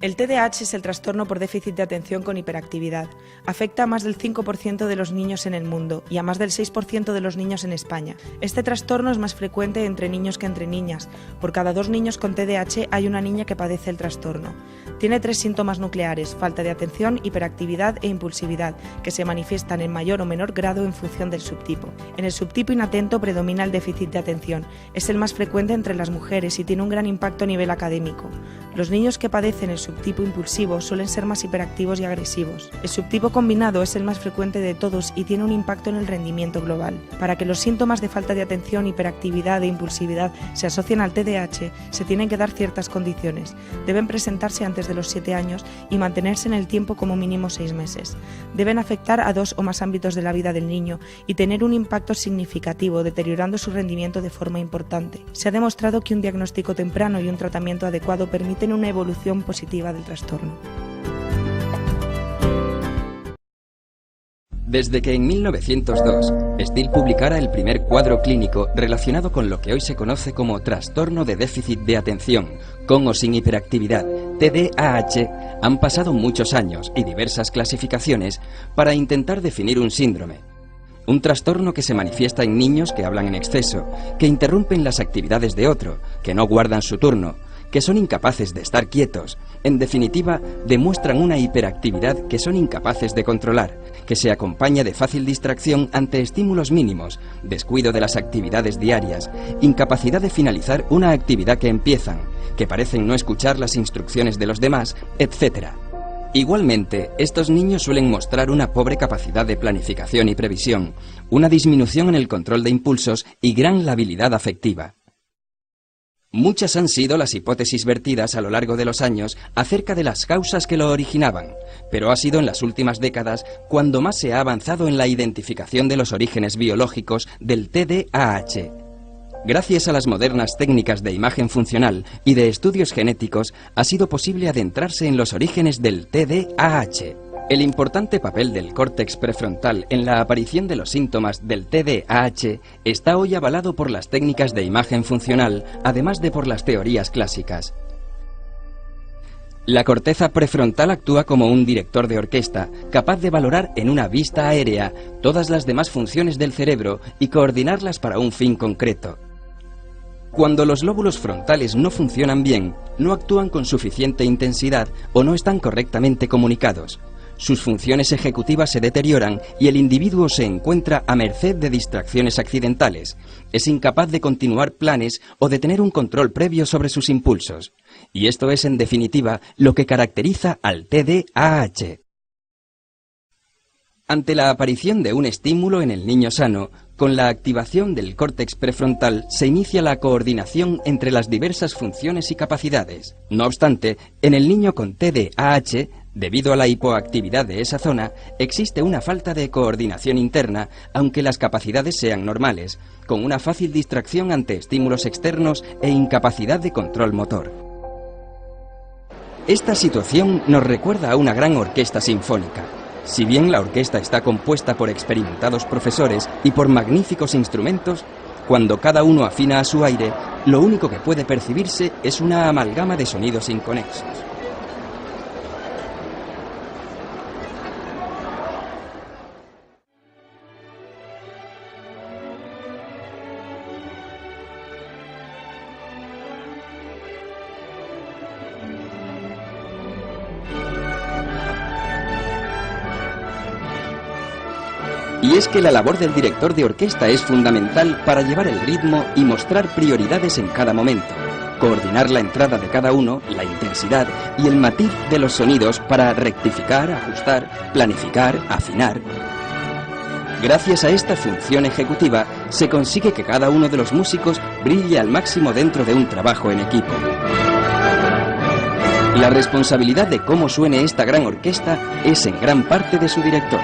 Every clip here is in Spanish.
El TDAH es el trastorno por déficit de atención con hiperactividad. Afecta a más del 5% de los niños en el mundo y a más del 6% de los niños en España. Este trastorno es más frecuente entre niños que entre niñas. Por cada 2 niños con TDAH hay una niña que padece el trastorno. Tiene 3 síntomas nucleares: falta de atención, hiperactividad e impulsividad, que se manifiestan en mayor o menor grado en función del subtipo. En el subtipo inatento predomina el déficit de atención. Es el más frecuente entre las mujeres y tiene un gran impacto a nivel académico. Los niños que padecen el subtipo impulsivo suelen ser más hiperactivos y agresivos. El subtipo combinado es el más frecuente de todos y tiene un impacto en el rendimiento global. Para que los síntomas de falta de atención, hiperactividad e impulsividad se asocien al TDAH, se tienen que dar ciertas condiciones. Deben presentarse antes de los 7 años y mantenerse en el tiempo como mínimo 6 meses. Deben afectar a 2 o más ámbitos de la vida del niño y tener un impacto significativo, deteriorando su rendimiento de forma importante. Se ha demostrado que un diagnóstico temprano y un tratamiento adecuado permiten una evolución positiva del trastorno. Desde que en 1902 Still publicara el primer cuadro clínico relacionado con lo que hoy se conoce como trastorno de déficit de atención, con o sin hiperactividad, TDAH, han pasado muchos años y diversas clasificaciones para intentar definir un síndrome. Un trastorno que se manifiesta en niños que hablan en exceso, que interrumpen las actividades de otro, que no guardan su turno, que son incapaces de estar quietos, en definitiva, demuestran una hiperactividad que son incapaces de controlar, que se acompaña de fácil distracción ante estímulos mínimos, descuido de las actividades diarias, incapacidad de finalizar una actividad que empiezan, que parecen no escuchar las instrucciones de los demás, etc. Igualmente, estos niños suelen mostrar una pobre capacidad de planificación y previsión, una disminución en el control de impulsos y gran labilidad afectiva. Muchas han sido las hipótesis vertidas a lo largo de los años acerca de las causas que lo originaban, pero ha sido en las últimas décadas cuando más se ha avanzado en la identificación de los orígenes biológicos del TDAH. Gracias a las modernas técnicas de imagen funcional y de estudios genéticos, ha sido posible adentrarse en los orígenes del TDAH. El importante papel del córtex prefrontal en la aparición de los síntomas del TDAH está hoy avalado por las técnicas de imagen funcional, además de por las teorías clásicas. La corteza prefrontal actúa como un director de orquesta, capaz de valorar en una vista aérea todas las demás funciones del cerebro y coordinarlas para un fin concreto. Cuando los lóbulos frontales no funcionan bien, no actúan con suficiente intensidad o no están correctamente comunicados. Sus funciones ejecutivas se deterioran y el individuo se encuentra a merced de distracciones accidentales. Es incapaz de continuar planes o de tener un control previo sobre sus impulsos. Y esto es, en definitiva, lo que caracteriza al TDAH. Ante la aparición de un estímulo en el niño sano, con la activación del córtex prefrontal se inicia la coordinación entre las diversas funciones y capacidades. No obstante, en el niño con TDAH, debido a la hipoactividad de esa zona, existe una falta de coordinación interna, aunque las capacidades sean normales, con una fácil distracción ante estímulos externos e incapacidad de control motor. Esta situación nos recuerda a una gran orquesta sinfónica. Si bien la orquesta está compuesta por experimentados profesores y por magníficos instrumentos, cuando cada uno afina a su aire, lo único que puede percibirse es una amalgama de sonidos inconexos. Y es que la labor del director de orquesta es fundamental para llevar el ritmo y mostrar prioridades en cada momento, coordinar la entrada de cada uno, la intensidad y el matiz de los sonidos para rectificar, ajustar, planificar, afinar. Gracias a esta función ejecutiva, se consigue que cada uno de los músicos brille al máximo dentro de un trabajo en equipo. La responsabilidad de cómo suene esta gran orquesta es en gran parte de su director.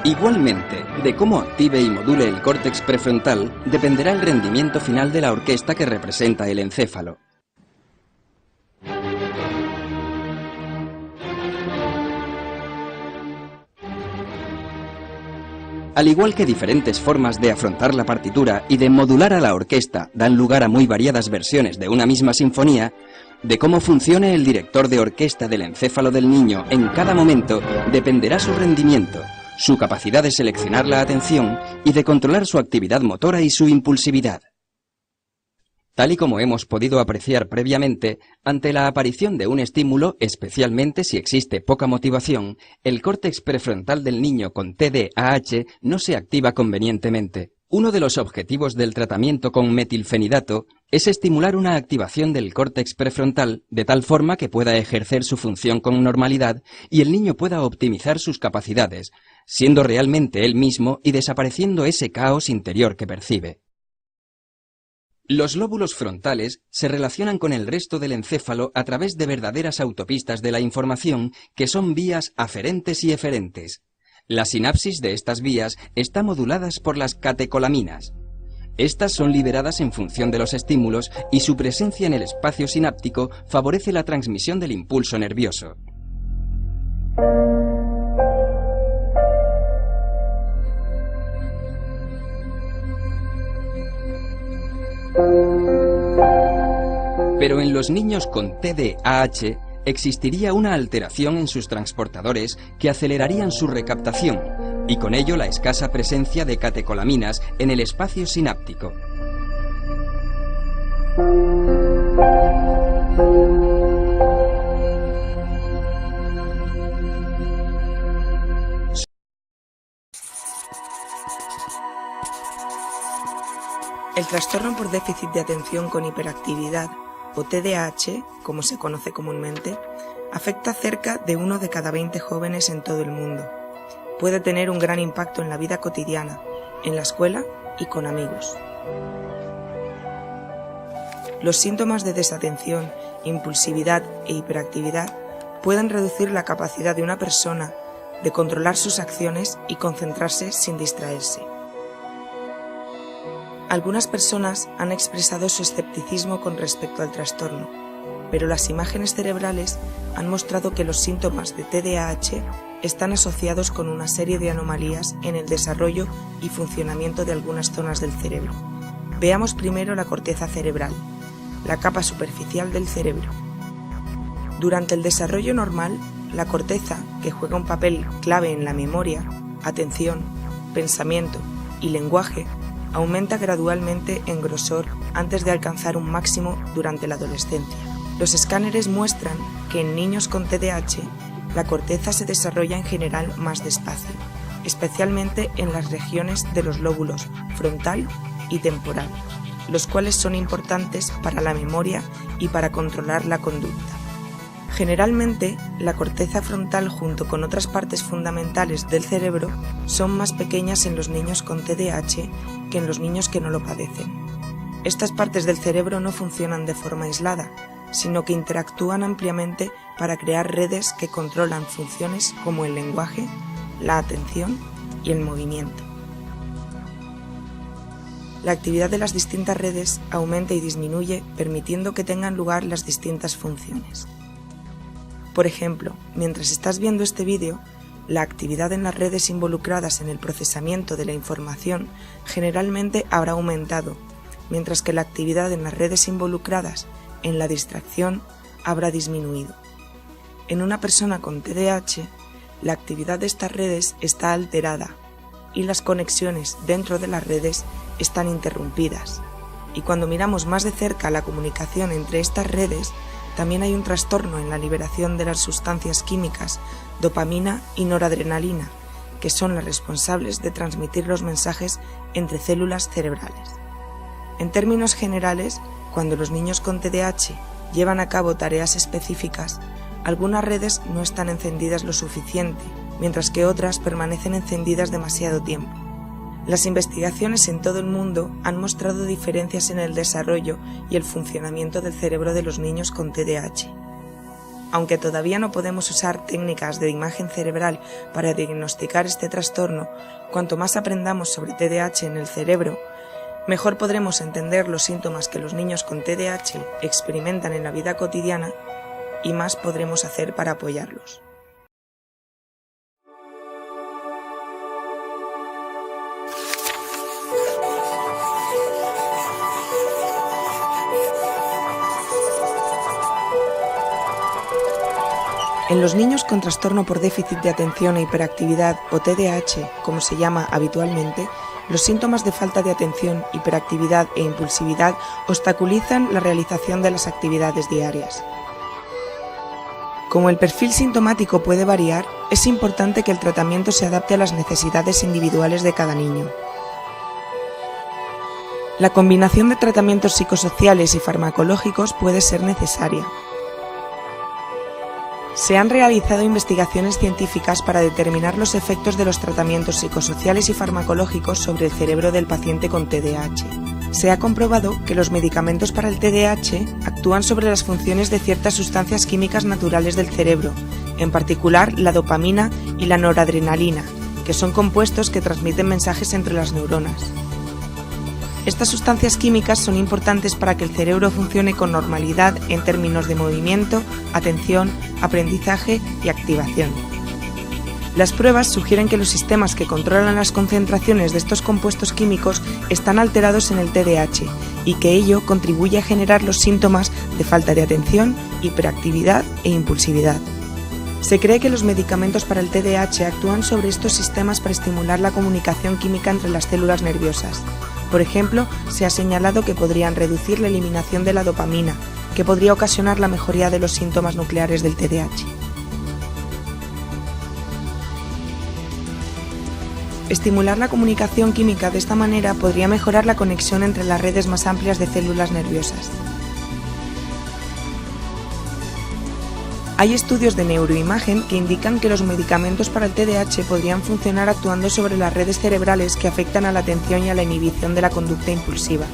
Igualmente, de cómo active y module el córtex prefrontal dependerá el rendimiento final de la orquesta que representa el encéfalo. Al igual que diferentes formas de afrontar la partitura y de modular a la orquesta dan lugar a muy variadas versiones de una misma sinfonía, De cómo funcione el director de orquesta del encéfalo del niño en cada momento dependerá su rendimiento, su capacidad de seleccionar la atención y de controlar su actividad motora y su impulsividad. Tal y como hemos podido apreciar previamente, ante la aparición de un estímulo, especialmente si existe poca motivación, el córtex prefrontal del niño con TDAH no se activa convenientemente. Uno de los objetivos del tratamiento con metilfenidato es estimular una activación del córtex prefrontal de tal forma que pueda ejercer su función con normalidad y el niño pueda optimizar sus capacidades, siendo realmente él mismo y desapareciendo ese caos interior que percibe. Los lóbulos frontales se relacionan con el resto del encéfalo a través de verdaderas autopistas de la información que son vías aferentes y eferentes. La sinapsis de estas vías está moduladas por las catecolaminas. Estas son liberadas en función de los estímulos y su presencia en el espacio sináptico favorece la transmisión del impulso nervioso. Pero en los niños con TDAH existiría una alteración en sus transportadores que acelerarían su recaptación y con ello la escasa presencia de catecolaminas en el espacio sináptico. El trastorno por déficit de atención con hiperactividad, o TDAH, como se conoce comúnmente, afecta a cerca de 1 de cada 20 jóvenes en todo el mundo. Puede tener un gran impacto en la vida cotidiana, en la escuela y con amigos. Los síntomas de desatención, impulsividad e hiperactividad pueden reducir la capacidad de una persona de controlar sus acciones y concentrarse sin distraerse. Algunas personas han expresado su escepticismo con respecto al trastorno, pero las imágenes cerebrales han mostrado que los síntomas de TDAH están asociados con una serie de anomalías en el desarrollo y funcionamiento de algunas zonas del cerebro. Veamos primero la corteza cerebral, la capa superficial del cerebro. Durante el desarrollo normal, la corteza, que juega un papel clave en la memoria, atención, pensamiento y lenguaje, aumenta gradualmente en grosor antes de alcanzar un máximo durante la adolescencia. Los escáneres muestran que en niños con TDAH la corteza se desarrolla en general más despacio, especialmente en las regiones de los lóbulos frontal y temporal, los cuales son importantes para la memoria y para controlar la conducta. Generalmente, la corteza frontal junto con otras partes fundamentales del cerebro son más pequeñas en los niños con TDAH que en los niños que no lo padecen. Estas partes del cerebro no funcionan de forma aislada, sino que interactúan ampliamente para crear redes que controlan funciones como el lenguaje, la atención y el movimiento. La actividad de las distintas redes aumenta y disminuye, permitiendo que tengan lugar las distintas funciones. Por ejemplo, mientras estás viendo este vídeo, la actividad en las redes involucradas en el procesamiento de la información generalmente habrá aumentado, mientras que la actividad en las redes involucradas en la distracción habrá disminuido. En una persona con TDAH, la actividad de estas redes está alterada y las conexiones dentro de las redes están interrumpidas. Y cuando miramos más de cerca la comunicación entre estas redes, también hay un trastorno en la liberación de las sustancias químicas dopamina y noradrenalina, que son las responsables de transmitir los mensajes entre células cerebrales. En términos generales, cuando los niños con TDAH llevan a cabo tareas específicas, algunas redes no están encendidas lo suficiente, mientras que otras permanecen encendidas demasiado tiempo. Las investigaciones en todo el mundo han mostrado diferencias en el desarrollo y el funcionamiento del cerebro de los niños con TDAH. Aunque todavía no podemos usar técnicas de imagen cerebral para diagnosticar este trastorno, cuanto más aprendamos sobre TDAH en el cerebro, mejor podremos entender los síntomas que los niños con TDAH experimentan en la vida cotidiana y más podremos hacer para apoyarlos. En los niños con trastorno por déficit de atención e hiperactividad, o TDAH, como se llama habitualmente, los síntomas de falta de atención, hiperactividad e impulsividad obstaculizan la realización de las actividades diarias. Como el perfil sintomático puede variar, es importante que el tratamiento se adapte a las necesidades individuales de cada niño. La combinación de tratamientos psicosociales y farmacológicos puede ser necesaria. Se han realizado investigaciones científicas para determinar los efectos de los tratamientos psicosociales y farmacológicos sobre el cerebro del paciente con TDAH. Se ha comprobado que los medicamentos para el TDAH actúan sobre las funciones de ciertas sustancias químicas naturales del cerebro, en particular la dopamina y la noradrenalina, que son compuestos que transmiten mensajes entre las neuronas. Estas sustancias químicas son importantes para que el cerebro funcione con normalidad en términos de movimiento, atención, aprendizaje y activación. Las pruebas sugieren que los sistemas que controlan las concentraciones de estos compuestos químicos están alterados en el TDAH y que ello contribuye a generar los síntomas de falta de atención, hiperactividad e impulsividad. Se cree que los medicamentos para el TDAH actúan sobre estos sistemas para estimular la comunicación química entre las células nerviosas. Por ejemplo, se ha señalado que podrían reducir la eliminación de la dopamina, que podría ocasionar la mejoría de los síntomas nucleares del TDAH. Estimular la comunicación química de esta manera podría mejorar la conexión entre las redes más amplias de células nerviosas. Hay estudios de neuroimagen que indican que los medicamentos para el TDAH podrían funcionar actuando sobre las redes cerebrales que afectan a la atención y a la inhibición de la conducta impulsiva.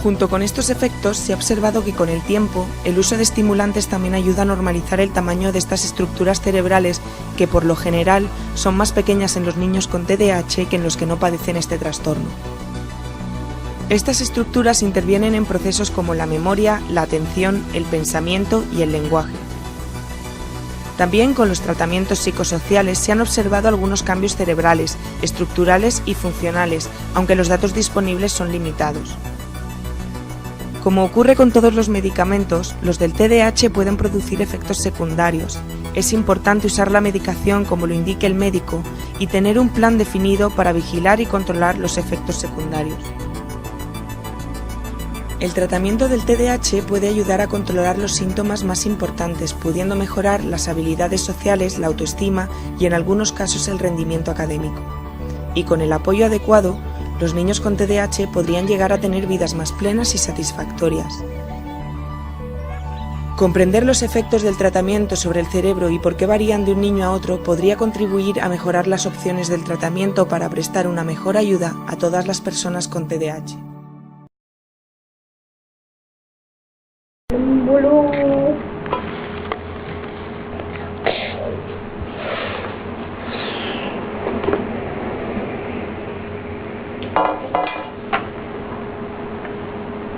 Junto con estos efectos, se ha observado que con el tiempo, el uso de estimulantes también ayuda a normalizar el tamaño de estas estructuras cerebrales que, por lo general, son más pequeñas en los niños con TDAH que en los que no padecen este trastorno. Estas estructuras intervienen en procesos como la memoria, la atención, el pensamiento y el lenguaje. También con los tratamientos psicosociales se han observado algunos cambios cerebrales, estructurales y funcionales, aunque los datos disponibles son limitados. Como ocurre con todos los medicamentos, los del TDAH pueden producir efectos secundarios. Es importante usar la medicación como lo indique el médico y tener un plan definido para vigilar y controlar los efectos secundarios. El tratamiento del TDAH puede ayudar a controlar los síntomas más importantes, pudiendo mejorar las habilidades sociales, la autoestima y en algunos casos el rendimiento académico. Y con el apoyo adecuado, los niños con TDAH podrían llegar a tener vidas más plenas y satisfactorias. Comprender los efectos del tratamiento sobre el cerebro y por qué varían de un niño a otro podría contribuir a mejorar las opciones del tratamiento para prestar una mejor ayuda a todas las personas con TDAH.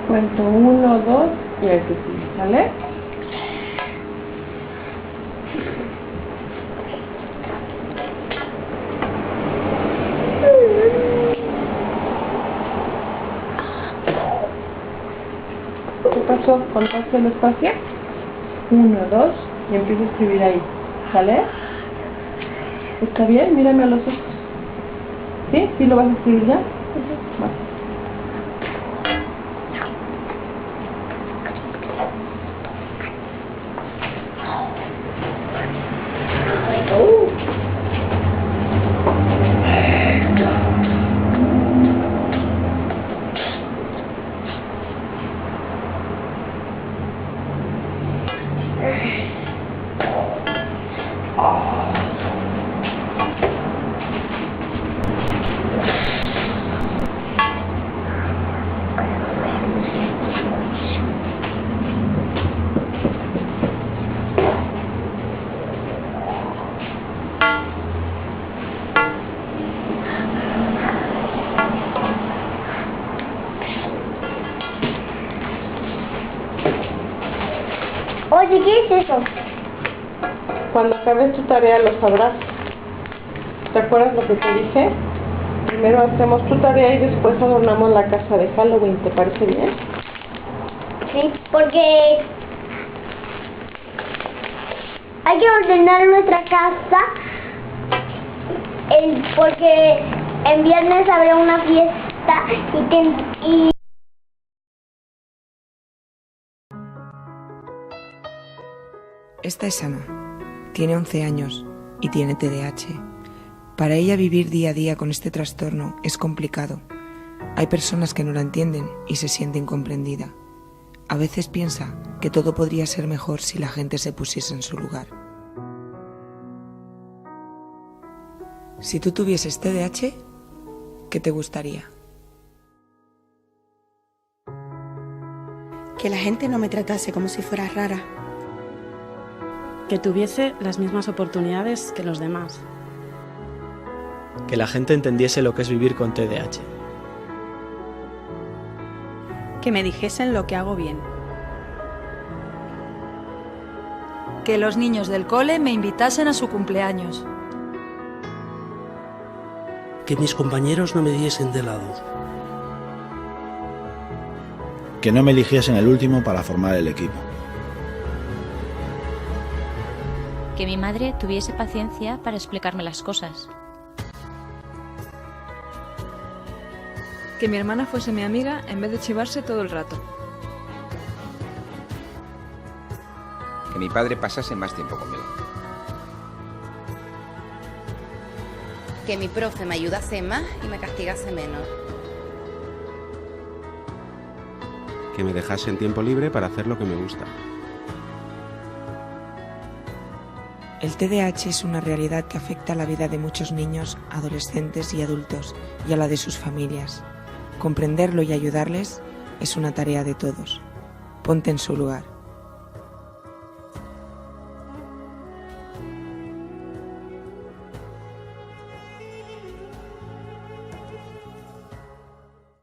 Cuento 1, 2 y el que sigue, ¿sale? ¿Qué pasó? ¿Contaste el espacio? 1, 2 y empiezo a escribir ahí, ¿sale? ¿Está bien? Mírame a los ojos. ¿Sí? ¿Sí lo vas a escribir ya? Vale. Oye, ¿qué es eso? Cuando acabes tu tarea lo sabrás. ¿Te acuerdas lo que te dije? Primero hacemos tu tarea y después adornamos la casa de Halloween. ¿Te parece bien? Sí, porque Hay que ordenar nuestra casa porque en viernes habrá una fiesta y Esta es Ana. Tiene 11 años y tiene TDAH. Para ella vivir día a día con este trastorno es complicado. Hay personas que no la entienden y se siente incomprendida. A veces piensa que todo podría ser mejor si la gente se pusiese en su lugar. Si tú tuvieses TDAH, ¿qué te gustaría? Que la gente no me tratase como si fuera rara. Que tuviese las mismas oportunidades que los demás. Que la gente entendiese lo que es vivir con TDAH. Que me dijesen lo que hago bien. Que los niños del cole me invitasen a su cumpleaños. Que mis compañeros no me diesen de lado. Que no me eligiesen el último para formar el equipo. Que mi madre tuviese paciencia para explicarme las cosas. Que mi hermana fuese mi amiga en vez de chivarse todo el rato. Que mi padre pasase más tiempo conmigo. Que mi profe me ayudase más y me castigase menos. Que me dejasen tiempo libre para hacer lo que me gusta. El TDAH es una realidad que afecta a la vida de muchos niños, adolescentes y adultos, y a la de sus familias. Comprenderlo y ayudarles es una tarea de todos. Ponte en su lugar.